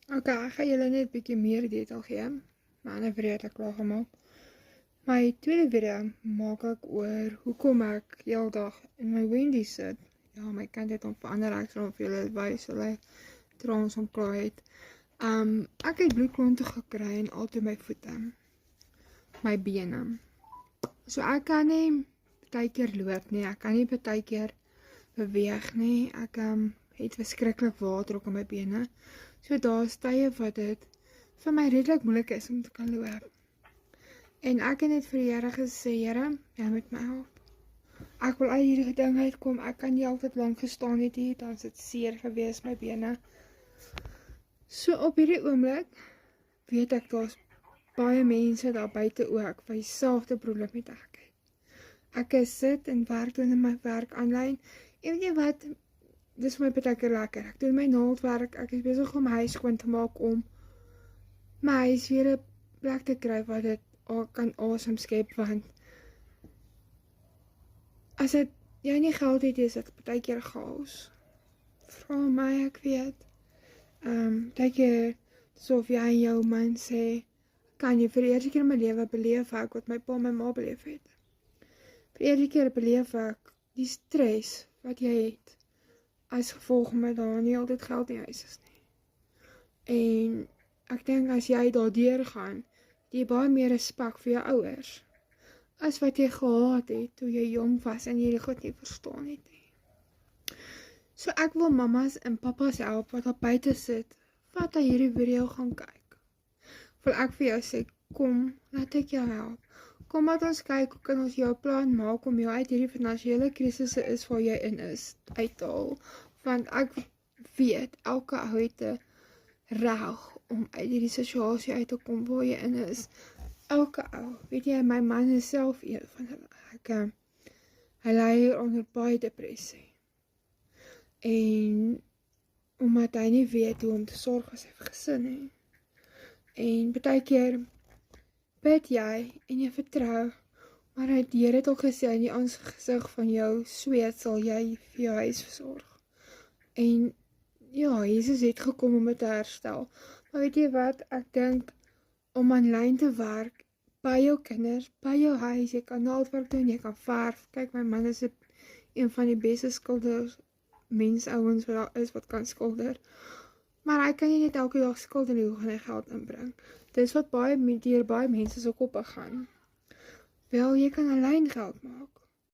Ok, ek gaan julle net 'n bietjie meer detail gee. My ander video het ek klaar gemaak. My tweede video maak ek oor hoekom ek heeldag in my Wendy's sit. Ja, my kind het hom verander, ek sal hom vir julle wys, hulle trouens hom klaar het. Ek het bloedklonte gekry in al my voete, my bene. So ek kan nie partykeer loop nie, ek kan nie partykeer beweeg nie. Ek het verskriklik water ook in my bene. So daar is tye wat dit vir my redelik moeilik is om te kan loop. En ek het net vir die Here gesê, Here, jy moet my help. Ek wil uit hierdie ding uitkom, ek kan nie altyd lank gestaan het hier, dan is dit seer gewees my bene. So op hierdie oomblik weet ek daar's baie mense daar buite ook wat dieselfde probleem met ek het. Ek sit en werk doen in my werk aanlyn. En weet jy wat, dis vir my partykeer lekker. Ek doen my naaldwerk, ek is besig om my huis skoon te maak om my huis weer 'n plek te kry wat dit kan awesome skep, want as dit jy nie geld het, is dit partykeer chaos. Vra my, ek weet. Partykeer asof jy en jou man sê, kan jy vir die eerste keer in my lewe beleef ek wat my pa en my ma beleef het. Vir die eerste keer beleef ek die stres wat jy het as gevolg met daar nie altyd geld in die huis is nie. En ek dink as jy daardeur gaan, het jy baie meer respek vir jou ouers as wat jy gehad het toe jy jong was en jy die goed nie verstaan het nie. So ek wil mamas en papas help wat daar buite sit, wat hy hierdie video gaan kyk. Wil ek vir jou sê, kom, laat ek jou help. Kom laat ons kyk, hoe kan ons jou plan maak om jou uit hierdie finansiële krisisse is waar jy in is, uit te haal. Want ek weet, elke ou het 'n reg om uit hierdie situasie uit te kom waar jy in is. Elke ou, weet jy, my man is self een van hulle. Hy ly onder baie depressie. En omdat hy nie weet hoe om te sorg vir sy gesin nie. En partykeer bid jy en jy vertrou, maar die Here het ook gesê in die aangesig van jou sweet sal jy vir jou huis versorg. En ja, Jesus het gekom om dit te herstel. Maar weet jy wat, ek dink om aanlyn te werk by jou kinders, by jou huis, jy kan naaldwerk doen, jy kan verf. Kyk, my man is een van die beste skilders, mensouwens wat daar is wat kan skilder. Maar hy kan nie net elke dag skilder nie, hoe gaan hy geld inbring. Dis wat deur baie mense se koppe gaan. Wel, jy kan aanlyn geld maak.